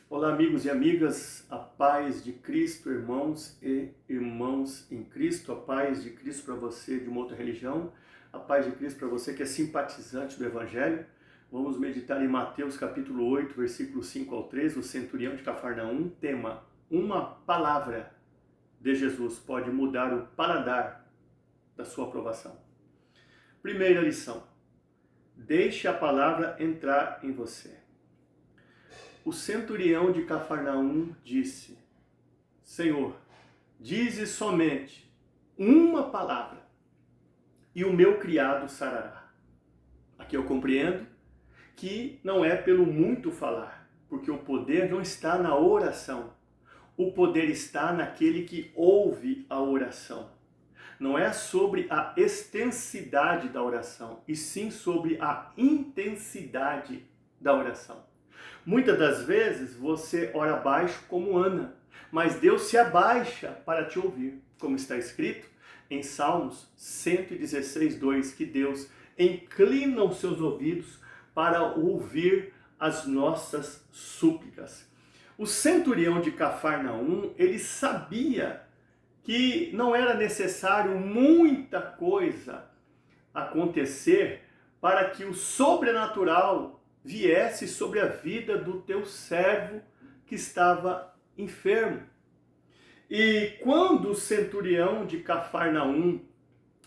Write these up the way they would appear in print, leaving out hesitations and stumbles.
Olá, amigos e amigas, a paz de Cristo, irmãos e irmãs em Cristo, a paz de Cristo para você de uma outra religião, a paz de Cristo para você que é simpatizante do Evangelho. Vamos meditar em Mateus capítulo 8, versículos 5 ao 13, o centurião de Cafarnaum, tema: uma palavra de Jesus pode mudar o paladar da sua aprovação. Primeira lição: deixe a palavra entrar em você. O centurião de Cafarnaum disse: Senhor, dize somente uma palavra e o meu criado sarará. Aqui eu compreendo que não é pelo muito falar, porque o poder não está na oração. O poder está naquele que ouve a oração. Não é sobre a extensidade da oração, e sim sobre a intensidade da oração. Muitas das vezes você ora baixo como Ana, mas Deus se abaixa para te ouvir, como está escrito em Salmos 116, 2, que Deus inclina os seus ouvidos para ouvir as nossas súplicas. O centurião de Cafarnaum, ele sabia que não era necessário muita coisa acontecer para que o sobrenatural viesse sobre a vida do teu servo que estava enfermo. E quando o centurião de Cafarnaum,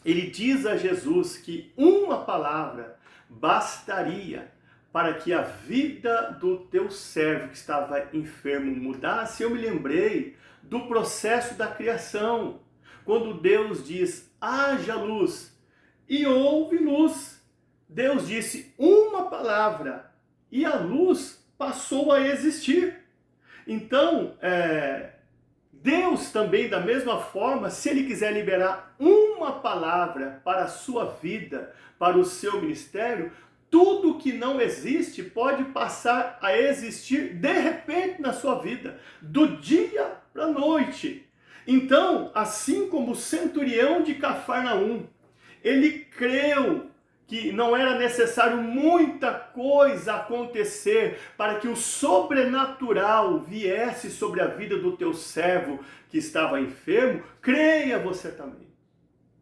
ele diz a Jesus que uma palavra bastaria para que a vida do teu servo que estava enfermo mudasse, eu me lembrei do processo da criação, quando Deus diz: haja luz, e houve luz. Deus disse uma palavra e a luz passou a existir. Então, Deus também, da mesma forma, se Ele quiser liberar uma palavra para a sua vida, para o seu ministério, tudo que não existe pode passar a existir de repente na sua vida, do dia para a noite. Então, assim como o centurião de Cafarnaum, ele creu que não era necessário muita coisa acontecer para que o sobrenatural viesse sobre a vida do teu servo que estava enfermo. Creia você também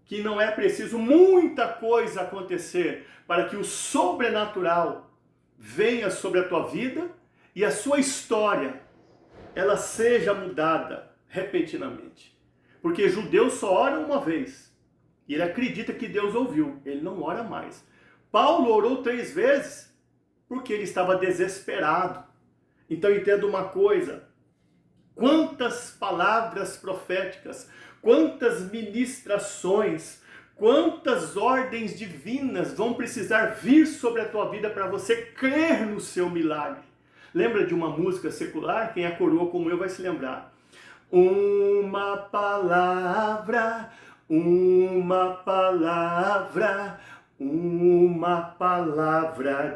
que não é preciso muita coisa acontecer para que o sobrenatural venha sobre a tua vida e a sua história ela seja mudada repentinamente. Porque judeu só ora uma vez. E ele acredita que Deus ouviu, ele não ora mais. Paulo orou 3 vezes porque ele estava desesperado. Então entenda uma coisa: quantas palavras proféticas, quantas ministrações, quantas ordens divinas vão precisar vir sobre a tua vida para você crer no seu milagre. Lembra de uma música secular? Quem a coroa como eu vai se lembrar. Uma palavra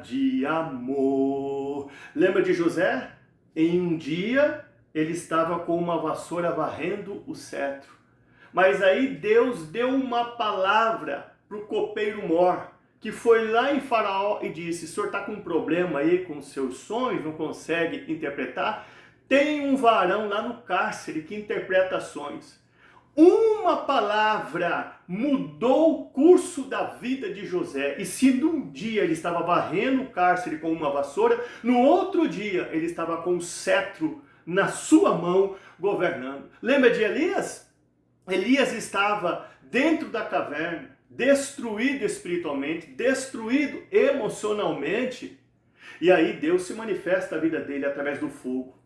de amor. Lembra de José? Em um dia ele estava com uma vassoura varrendo o cetro. Mas aí Deus deu uma palavra para o copeiro mor, que foi lá em Faraó e disse: o senhor está com um problema aí com os seus sonhos, não consegue interpretar? Tem um varão lá no cárcere que interpreta sonhos. Uma palavra mudou o curso da vida de José. E se num dia ele estava varrendo o cárcere com uma vassoura, no outro dia ele estava com um cetro na sua mão governando. Lembra de Elias? Elias estava dentro da caverna, destruído espiritualmente, destruído emocionalmente. E aí Deus se manifesta na vida dele através do fogo.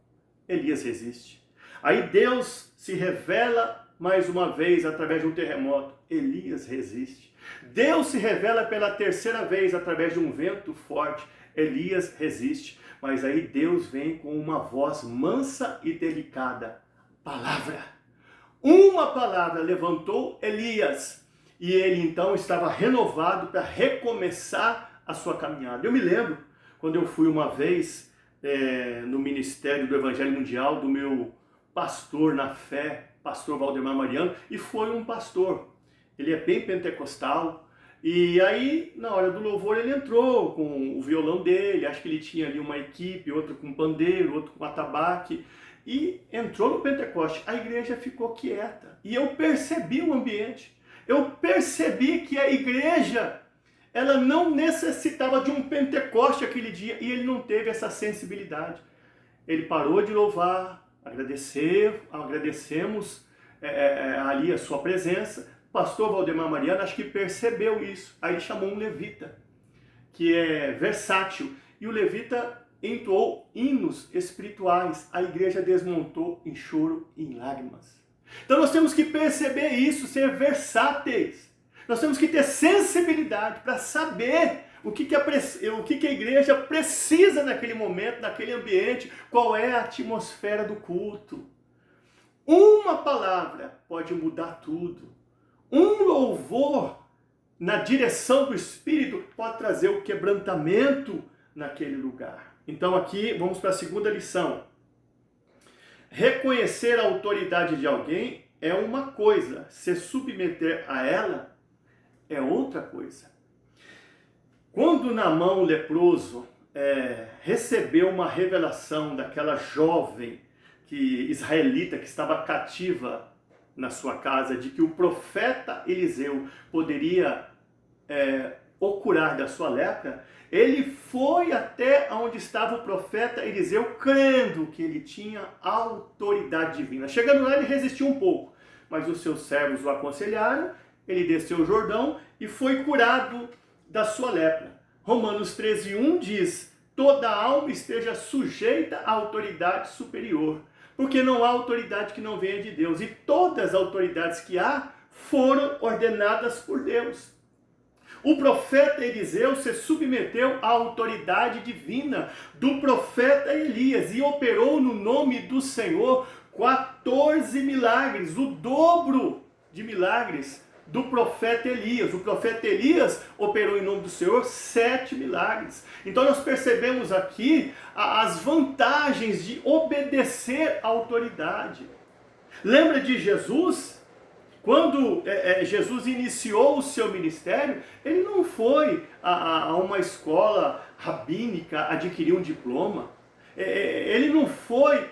Elias resiste. Aí Deus se revela mais uma vez através de um terremoto. Elias resiste. Deus se revela pela 3ª vez através de um vento forte. Elias resiste. Mas aí Deus vem com uma voz mansa e delicada. Palavra. Uma palavra levantou Elias. E ele então estava renovado para recomeçar a sua caminhada. Eu me lembro quando eu fui uma vez no Ministério do Evangelho Mundial do meu pastor na fé, pastor Valdemar Mariano, e foi um pastor. Ele é bem pentecostal, E aí, na hora do louvor, ele entrou com o violão dele, acho que ele tinha ali uma equipe, outro com pandeiro, outro com atabaque, e entrou no Pentecoste. A igreja ficou quieta. E eu percebi o ambiente. Eu percebi que a igreja, ela não necessitava de um Pentecoste aquele dia, e ele não teve essa sensibilidade. Ele parou de louvar, agradecemos ali a sua presença. O pastor Valdemar Mariano, acho que percebeu isso. Aí ele chamou um levita, que é versátil, e o levita entoou hinos espirituais. A igreja desmontou em choro e em lágrimas. Então nós temos que perceber isso, ser versáteis. Nós temos que ter sensibilidade para saber o que a igreja precisa naquele momento, naquele ambiente, qual é a atmosfera do culto. Uma palavra pode mudar tudo. Um louvor na direção do Espírito pode trazer o quebrantamento naquele lugar. Então aqui vamos para a segunda lição. Reconhecer a autoridade de alguém é uma coisa, se submeter a ela é outra coisa. Quando Naamã, o leproso, recebeu uma revelação daquela jovem israelita que estava cativa na sua casa, de que o profeta Eliseu poderia o curar da sua lepra, ele foi até onde estava o profeta Eliseu, crendo que ele tinha autoridade divina. Chegando lá, ele resistiu um pouco, mas os seus servos o aconselharam, ele desceu o Jordão e foi curado da sua lepra. Romanos 13:1 diz: toda alma esteja sujeita à autoridade superior, porque não há autoridade que não venha de Deus, e todas as autoridades que há foram ordenadas por Deus. O profeta Eliseu se submeteu à autoridade divina do profeta Elias e operou no nome do Senhor 14 milagres, o dobro de milagres do profeta Elias. O profeta Elias operou em nome do Senhor 7 milagres. Então nós percebemos aqui as vantagens de obedecer à autoridade. Lembra de Jesus? Quando Jesus iniciou o seu ministério, ele não foi a uma escola rabínica adquirir um diploma. Ele não foi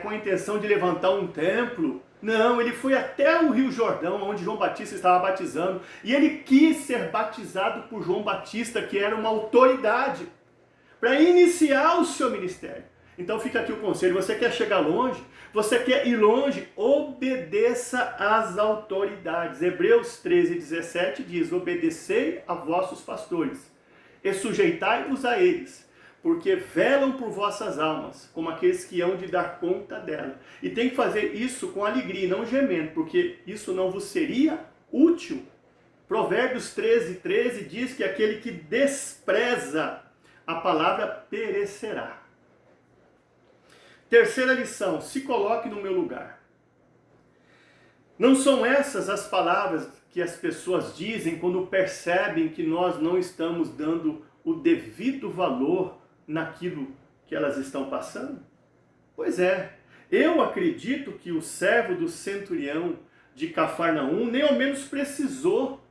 com a intenção de levantar um templo. Não, ele foi até o Rio Jordão, onde João Batista estava batizando. E ele quis ser batizado por João Batista, que era uma autoridade, para iniciar o seu ministério. Então fica aqui o conselho: você quer chegar longe? Você quer ir longe? Obedeça às autoridades. Hebreus 13:17 diz: obedecei a vossos pastores e sujeitai-vos a eles, porque velam por vossas almas, como aqueles que hão de dar conta dela. E tem que fazer isso com alegria, não gemendo, porque isso não vos seria útil. Provérbios 13:13 diz que aquele que despreza a palavra perecerá. Terceira lição: se coloque no meu lugar. Não são essas as palavras que as pessoas dizem quando percebem que nós não estamos dando o devido valor naquilo que elas estão passando? Pois é, eu acredito que o servo do centurião de Cafarnaum nem ao menos precisou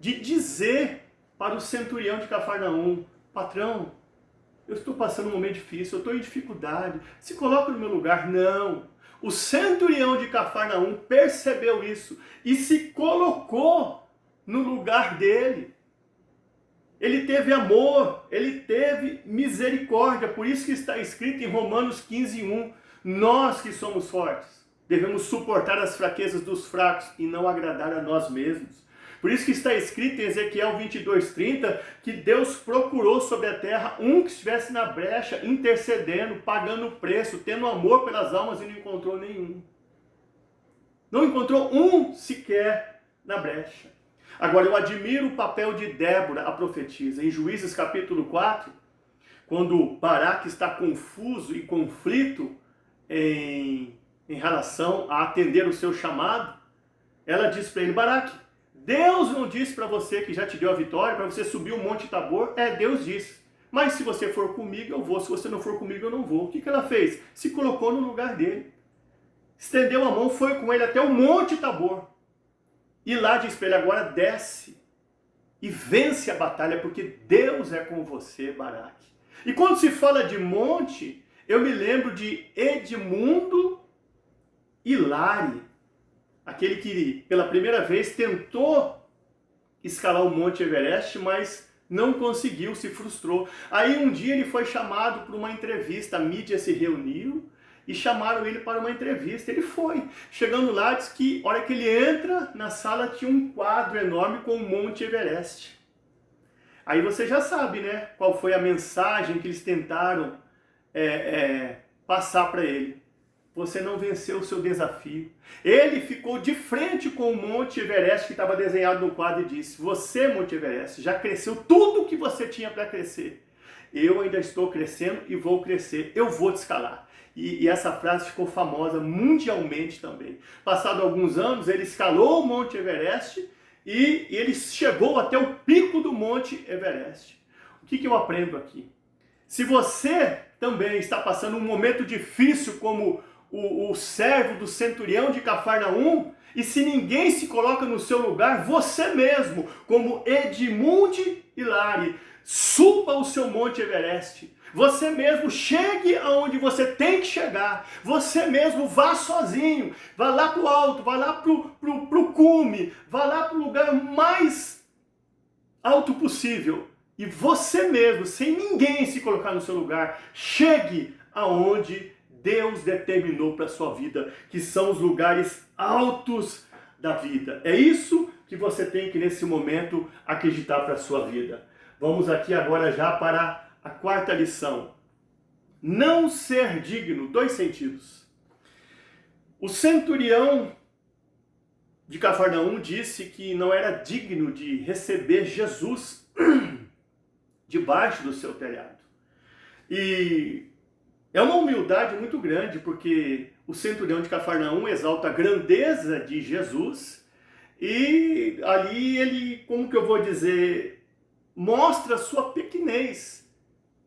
de dizer para o centurião de Cafarnaum: patrão, eu estou passando um momento difícil, eu estou em dificuldade, se coloca no meu lugar. Não. O centurião de Cafarnaum percebeu isso e se colocou no lugar dele. Ele teve amor, ele teve misericórdia. Por isso que está escrito em Romanos 15:1, nós que somos fortes devemos suportar as fraquezas dos fracos e não agradar a nós mesmos. Por isso que está escrito em Ezequiel 22:30 que Deus procurou sobre a terra um que estivesse na brecha, intercedendo, pagando o preço, tendo amor pelas almas, e não encontrou nenhum. Não encontrou um sequer na brecha. Agora, eu admiro o papel de Débora, a profetisa. Em Juízes capítulo 4, quando Baraque está confuso e conflito em relação a atender o seu chamado, ela diz para ele: Baraque, Deus não disse para você que já te deu a vitória, para você subir o Monte Tabor? Deus disse. Mas se você for comigo, eu vou. Se você não for comigo, eu não vou. O que ela fez? Se colocou no lugar dele. Estendeu a mão, foi com ele até o Monte Tabor. E lá diz para ele: agora desce. e vence a batalha, porque Deus é com você, Baraque. E quando se fala de monte, eu me lembro de Edmundo Hilari, aquele que pela primeira vez tentou escalar o Monte Everest, mas não conseguiu, se frustrou. Aí um dia ele foi chamado para uma entrevista, a mídia se reuniu e chamaram ele para uma entrevista. Ele foi. Chegando lá, diz que a hora que ele entra na sala tinha um quadro enorme com o Monte Everest. Aí você já sabe, né, qual foi a mensagem que eles tentaram passar para ele. Você não venceu o seu desafio. Ele ficou de frente com o Monte Everest que estava desenhado no quadro e disse: você, Monte Everest, já cresceu tudo o que você tinha para crescer. Eu ainda estou crescendo e vou crescer. Eu vou te escalar. E essa frase ficou famosa mundialmente também. Passado alguns anos, ele escalou o Monte Everest e ele chegou até o pico do Monte Everest. O que eu aprendo aqui? Se você também está passando um momento difícil como o servo do centurião de Cafarnaum, e se ninguém se coloca no seu lugar, você mesmo, como Edmundo Hilari, suba o seu Monte Everest. Você mesmo chegue aonde você tem que chegar. Você mesmo vá sozinho. Vá lá para o alto, vá lá para o cume, vá lá para o lugar mais alto possível. E você mesmo, sem ninguém se colocar no seu lugar, chegue aonde Deus determinou para a sua vida, que são os lugares altos da vida. É isso que você tem que nesse momento acreditar para a sua vida. Vamos aqui agora já para a quarta lição. Não ser digno, 2 sentidos. O centurião de Cafarnaum disse que não era digno de receber Jesus debaixo do seu telhado. E é uma humildade muito grande, porque o centurião de Cafarnaum exalta a grandeza de Jesus e ali ele, como que eu vou dizer, mostra sua pequenez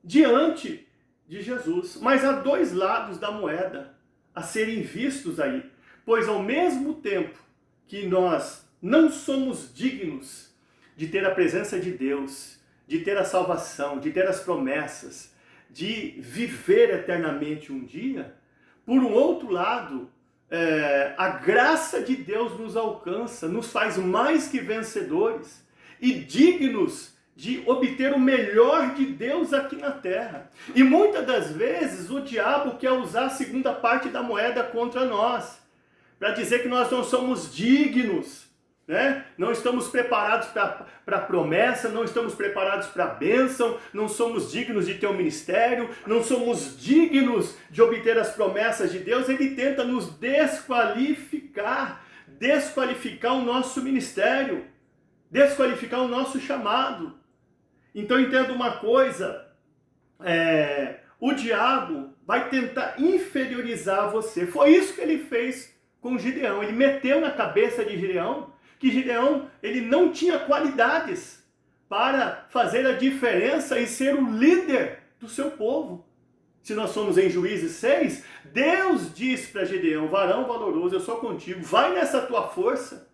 diante de Jesus. Mas há 2 lados da moeda a serem vistos aí, pois ao mesmo tempo que nós não somos dignos de ter a presença de Deus, de ter a salvação, de ter as promessas, de viver eternamente um dia, por um outro lado, a graça de Deus nos alcança, nos faz mais que vencedores e dignos de obter o melhor de Deus aqui na terra. E muitas das vezes o diabo quer usar a segunda parte da moeda contra nós, para dizer que nós não somos dignos, né? Não estamos preparados para a promessa, não estamos preparados para a bênção, não somos dignos de ter um ministério, não somos dignos de obter as promessas de Deus. Ele tenta nos desqualificar o nosso ministério, desqualificar o nosso chamado. Então entenda uma coisa, o diabo vai tentar inferiorizar você. Foi isso que ele fez com Gideão. Ele meteu na cabeça de Gideão que Gideão ele não tinha qualidades para fazer a diferença e ser o líder do seu povo. Se nós somos em Juízes 6, Deus diz para Gideão: varão valoroso, eu sou contigo, vai nessa tua força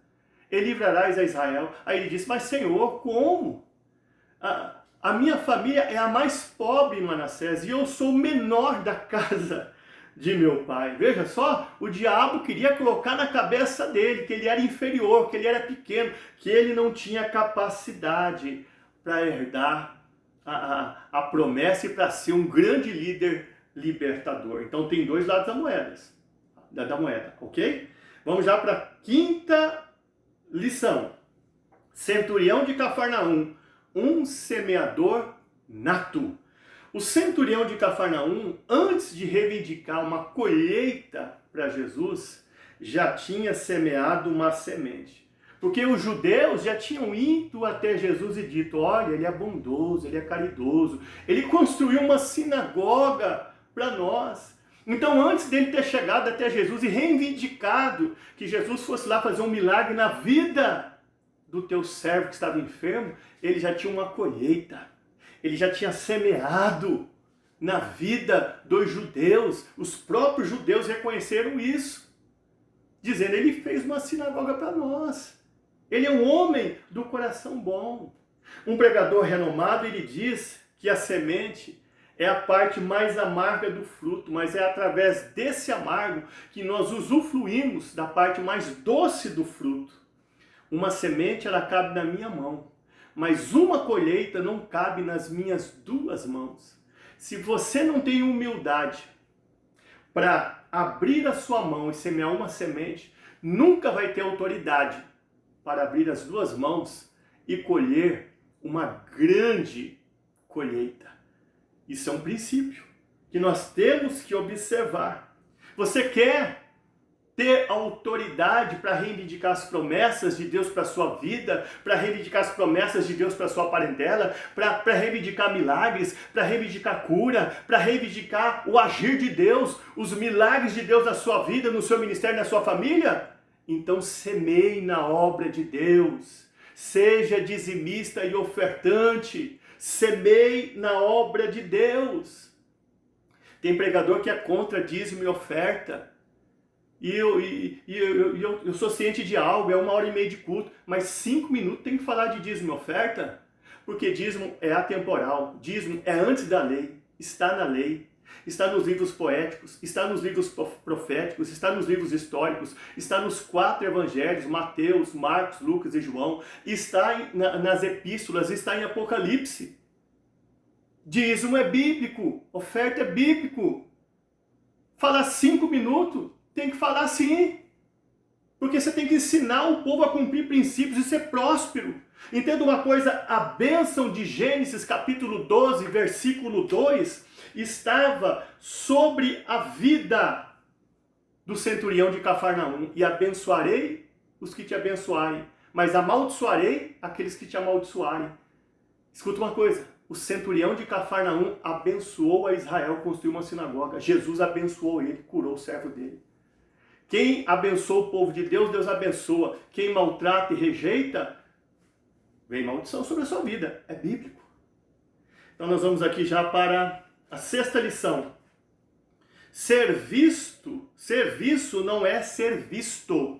e livrarás a Israel. Aí ele disse: mas Senhor, como? A minha família é a mais pobre em Manassés e eu sou o menor da casa de meu pai. Veja só, o diabo queria colocar na cabeça dele que ele era inferior, que ele era pequeno, que ele não tinha capacidade para herdar a promessa e para ser um grande líder libertador. Então tem 2 lados da moeda, ok? Vamos já para a quinta lição. Centurião de Cafarnaum, um semeador nato. O centurião de Cafarnaum, antes de reivindicar uma colheita para Jesus, já tinha semeado uma semente. Porque os judeus já tinham ido até Jesus e dito: olha, ele é bondoso, ele é caridoso, ele construiu uma sinagoga para nós. Então, antes dele ter chegado até Jesus e reivindicado que Jesus fosse lá fazer um milagre na vida do teu servo que estava enfermo, ele já tinha uma colheita. Ele já tinha semeado na vida dos judeus. Os próprios judeus reconheceram isso, dizendo: ele fez uma sinagoga para nós. Ele é um homem do coração bom. Um pregador renomado, ele diz que a semente é a parte mais amarga do fruto, mas é através desse amargo que nós usufruímos da parte mais doce do fruto. Uma semente, ela cabe na minha mão, mas uma colheita não cabe nas minhas duas mãos. Se você não tem humildade para abrir a sua mão e semear uma semente, nunca vai ter autoridade para abrir as duas mãos e colher uma grande colheita. Isso é um princípio que nós temos que observar. Você quer ter autoridade para reivindicar as promessas de Deus para a sua vida, para reivindicar as promessas de Deus para a sua parentela, para reivindicar milagres, para reivindicar cura, para reivindicar o agir de Deus, os milagres de Deus na sua vida, no seu ministério, na sua família? Então semeie na obra de Deus, seja dizimista e ofertante, semeie na obra de Deus. Tem pregador que é contra dízimo e oferta. E eu sou ciente de algo, é 1h30 de culto, mas 5 minutos tem que falar de dízimo e oferta, porque dízimo é atemporal, dízimo é antes da lei, está na lei, está nos livros poéticos, está nos livros proféticos, está nos livros históricos, está nos 4 evangelhos, Mateus, Marcos, Lucas e João, está nas epístolas, está em Apocalipse. Dízimo é bíblico, oferta é bíblico. Falar 5 minutos, tem que falar sim. Porque você tem que ensinar o povo a cumprir princípios e ser próspero. Entenda uma coisa, a bênção de Gênesis capítulo 12, versículo 2, estava sobre a vida do centurião de Cafarnaum. E abençoarei os que te abençoarem, mas amaldiçoarei aqueles que te amaldiçoarem. Escuta uma coisa, o centurião de Cafarnaum abençoou a Israel, construiu uma sinagoga. Jesus abençoou ele, curou o servo dele. Quem abençoa o povo de Deus, Deus abençoa. Quem maltrata e rejeita, vem maldição sobre a sua vida. É bíblico. Então nós vamos aqui já para a 6ª lição. Serviço não é ser visto.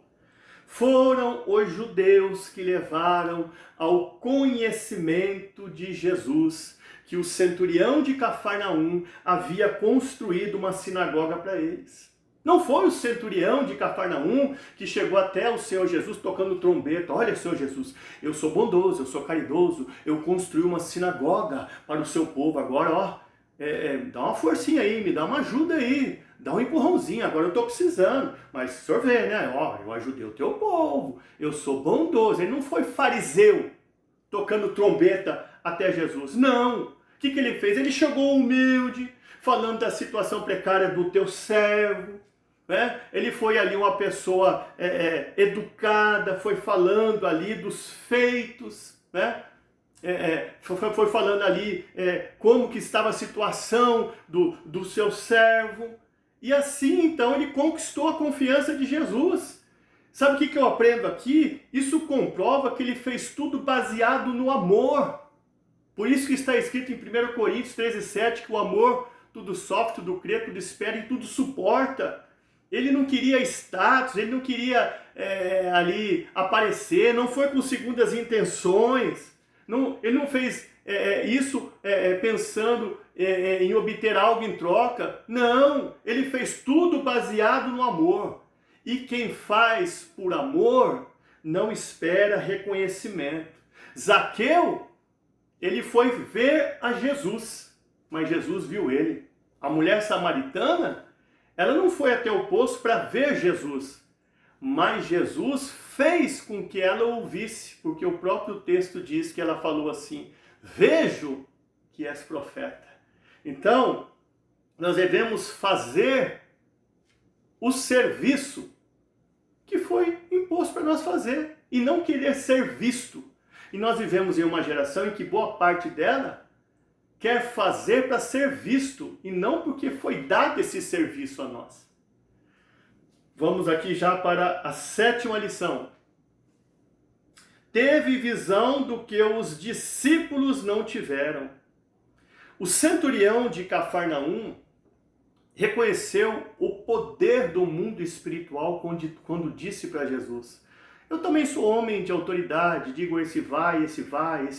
Foram os judeus que levaram ao conhecimento de Jesus, que o centurião de Cafarnaum havia construído uma sinagoga para eles. Não foi o centurião de Cafarnaum que chegou até o Senhor Jesus tocando trombeta. Olha, Senhor Jesus, eu sou bondoso, eu sou caridoso, eu construí uma sinagoga para o seu povo. Agora, dá uma forcinha aí, me dá uma ajuda aí, dá um empurrãozinho, agora eu estou precisando. Mas o senhor vê, né? Eu ajudei o teu povo, eu sou bondoso. Ele não foi fariseu tocando trombeta até Jesus. Não. O que ele fez? Ele chegou humilde, falando da situação precária do teu servo. Ele foi ali uma pessoa educada, foi falando ali dos feitos, foi falando ali como que estava a situação do seu servo, e assim então ele conquistou a confiança de Jesus. Sabe o que eu aprendo aqui? Isso comprova que ele fez tudo baseado no amor. Por isso que está escrito em 1 Coríntios 13:7 que o amor tudo sofre, tudo crê, tudo espera e tudo suporta. Ele não queria status, ele não queria ali aparecer, não foi com segundas intenções, ele não fez isso pensando em obter algo em troca. Não, ele fez tudo baseado no amor. E quem faz por amor não espera reconhecimento. Zaqueu, ele foi ver a Jesus, mas Jesus viu ele. A mulher samaritana, ela não foi até o poço para ver Jesus, mas Jesus fez com que ela ouvisse, porque o próprio texto diz que ela falou assim: vejo que és profeta. Então, nós devemos fazer o serviço que foi imposto para nós fazer, e não querer ser visto. E nós vivemos em uma geração em que boa parte dela quer fazer para ser visto, e não porque foi dado esse serviço a nós. Vamos aqui já para a 7ª lição. Teve visão do que os discípulos não tiveram. O centurião de Cafarnaum reconheceu o poder do mundo espiritual quando disse para Jesus: Eu também sou homem de autoridade, digo esse vai, esse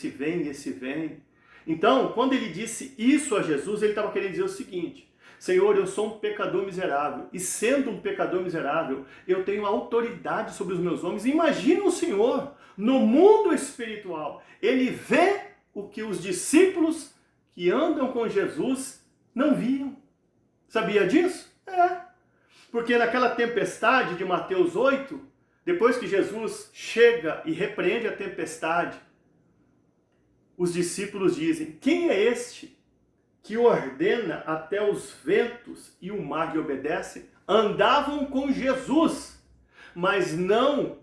vem, esse vem. Então, quando ele disse isso a Jesus, ele estava querendo dizer o seguinte: Senhor, eu sou um pecador miserável, e sendo um pecador miserável, eu tenho autoridade sobre os meus homens. Imagina o Senhor, no mundo espiritual, ele vê o que os discípulos que andam com Jesus não viam. Sabia disso? Porque naquela tempestade de Mateus 8, depois que Jesus chega e repreende a tempestade, os discípulos dizem: quem é este que ordena até os ventos e o mar lhe obedecem? Andavam com Jesus, mas não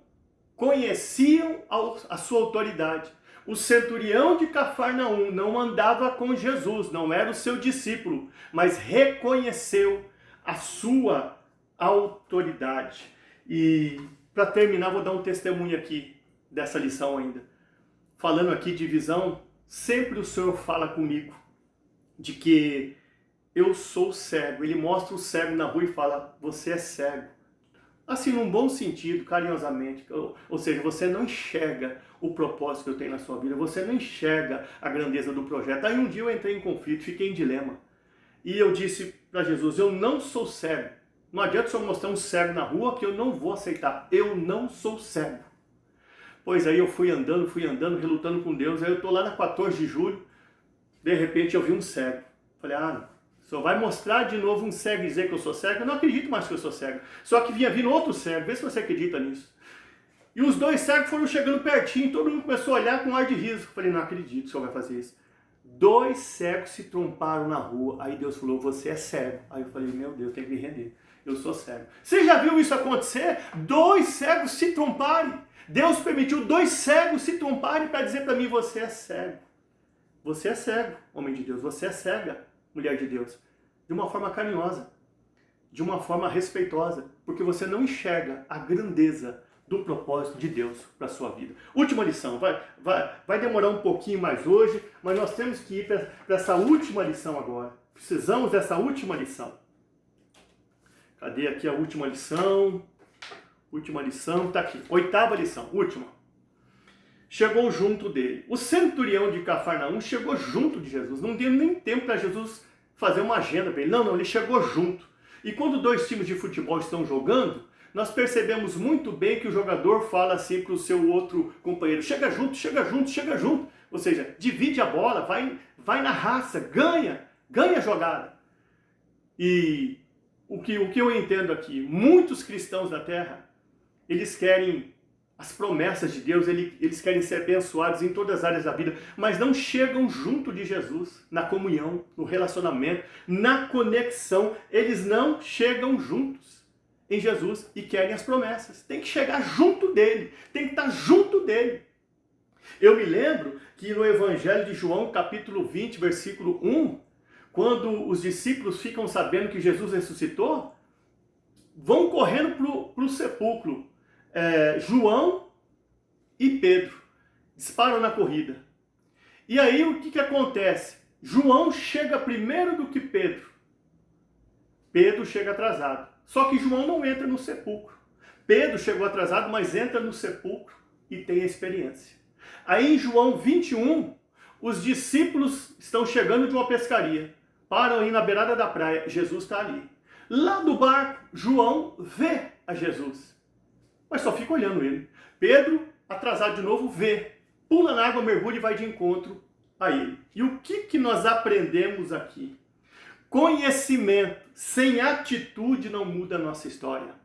conheciam a sua autoridade. O centurião de Cafarnaum não andava com Jesus, não era o seu discípulo, mas reconheceu a sua autoridade. E para terminar, vou dar um testemunho aqui dessa lição ainda. Falando aqui de visão, sempre o Senhor fala comigo de que eu sou cego. Ele mostra o cego na rua e fala: você é cego. Assim, num bom sentido, carinhosamente. Ou seja, você não enxerga o propósito que eu tenho na sua vida. Você não enxerga a grandeza do projeto. Aí um dia eu entrei em conflito, fiquei em dilema. E eu disse para Jesus: eu não sou cego. Não adianta o Senhor mostrar um cego na rua que eu não vou aceitar. Eu não sou cego. Pois aí eu fui andando, relutando com Deus. Aí eu estou lá na 14 de julho. De repente eu vi um cego. Falei: o Senhor vai mostrar de novo um cego e dizer que eu sou cego? Eu não acredito mais que eu sou cego. Só que vinha vindo outro cego. Vê se você acredita nisso. E os dois cegos foram chegando pertinho. Todo mundo começou a olhar com um ar de riso. Falei: não acredito que o Senhor vai fazer isso. 2 cegos se tromparam na rua. Aí Deus falou: você é cego. Aí eu falei: meu Deus, tem que me render. Eu sou cego. Você já viu isso acontecer? 2 cegos se tromparem. Deus permitiu 2 cegos se tromparem para dizer para mim: você é cego. Você é cego, homem de Deus. Você é cega, mulher de Deus. De uma forma carinhosa. De uma forma respeitosa. Porque você não enxerga a grandeza do propósito de Deus para a sua vida. Última lição. Vai demorar um pouquinho mais hoje, mas nós temos que ir para essa última lição agora. Precisamos dessa última lição. Cadê aqui a última lição? Última lição, está aqui. 8ª lição, última. Chegou junto dele. O centurião de Cafarnaum chegou junto de Jesus. Não deu nem tempo para Jesus fazer uma agenda para ele. Não, ele chegou junto. E quando 2 times de futebol estão jogando, nós percebemos muito bem que o jogador fala assim para o seu outro companheiro: chega junto, chega junto, chega junto. Ou seja, divide a bola, vai na raça, ganha a jogada. E o que eu entendo aqui, muitos cristãos da terra, eles querem as promessas de Deus, eles querem ser abençoados em todas as áreas da vida, mas não chegam junto de Jesus, na comunhão, no relacionamento, na conexão. Eles não chegam juntos em Jesus e querem as promessas. Tem que chegar junto dele, tem que estar junto dele. Eu me lembro que no Evangelho de João, capítulo 20, versículo 1, quando os discípulos ficam sabendo que Jesus ressuscitou, vão correndo para o sepulcro. João e Pedro disparam na corrida. E aí o que acontece? João chega primeiro do que Pedro. Pedro chega atrasado. Só que João não entra no sepulcro. Pedro chegou atrasado, mas entra no sepulcro e tem a experiência. Aí em João 21, os discípulos estão chegando de uma pescaria. Param aí na beirada da praia. Jesus está ali. Lá do barco, João vê a Jesus, mas só fica olhando ele. Pedro, atrasado de novo, vê. Pula na água, mergulha e vai de encontro a ele. E o que nós aprendemos aqui? Conhecimento sem atitude não muda a nossa história.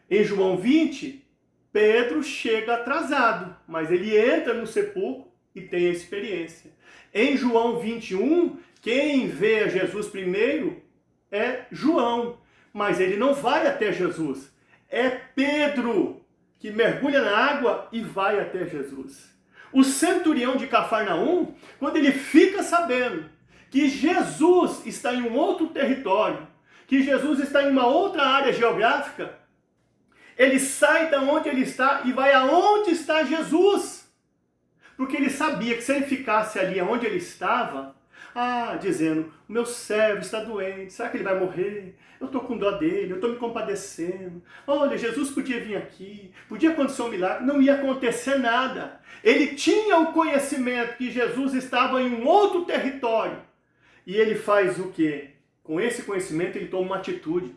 Em João 20, Pedro chega atrasado, mas ele entra no sepulcro e tem a experiência. Em João 21, quem vê a Jesus primeiro é João, mas ele não vai até Jesus. É Pedro que mergulha na água e vai até Jesus. O centurião de Cafarnaum, quando ele fica sabendo que Jesus está em um outro território, que Jesus está em uma outra área geográfica, ele sai da onde ele está e vai aonde está Jesus. Porque ele sabia que se ele ficasse ali onde ele estava, Dizendo, o meu servo está doente, será que ele vai morrer? Eu estou com dó dele, eu estou me compadecendo. Olha, Jesus podia vir aqui, podia acontecer um milagre. Não ia acontecer nada. Ele tinha o conhecimento que Jesus estava em um outro território. E ele faz o quê? Com esse conhecimento ele toma uma atitude.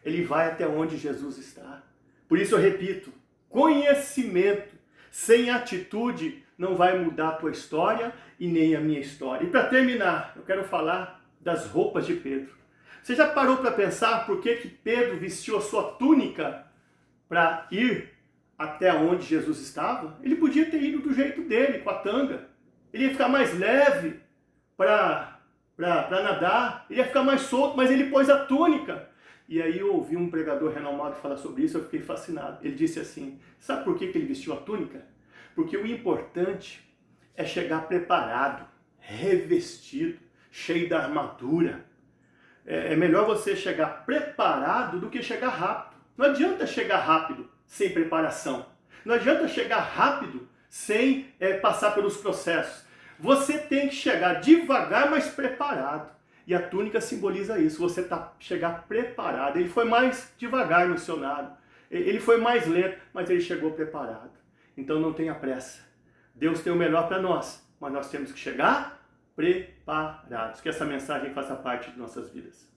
Ele vai até onde Jesus está. Por isso eu repito, conhecimento sem atitude não vai mudar a tua história e nem a minha história. E para terminar, eu quero falar das roupas de Pedro. Você já parou para pensar por que Pedro vestiu a sua túnica para ir até onde Jesus estava? Ele podia ter ido do jeito dele, com a tanga. Ele ia ficar mais leve para nadar, ele ia ficar mais solto, mas ele pôs a túnica. E aí eu ouvi um pregador renomado falar sobre isso, eu fiquei fascinado. Ele disse assim, sabe por que ele vestiu a túnica? Porque o importante é chegar preparado, revestido, cheio da armadura. É melhor você chegar preparado do que chegar rápido. Não adianta chegar rápido sem preparação. Não adianta chegar rápido sem passar pelos processos. Você tem que chegar devagar, mas preparado. E a túnica simboliza isso, você chegar preparado. Ele foi mais devagar no seu nado, ele foi mais lento, mas ele chegou preparado. Então não tenha pressa. Deus tem o melhor para nós, mas nós temos que chegar preparados. Que essa mensagem faça parte de nossas vidas.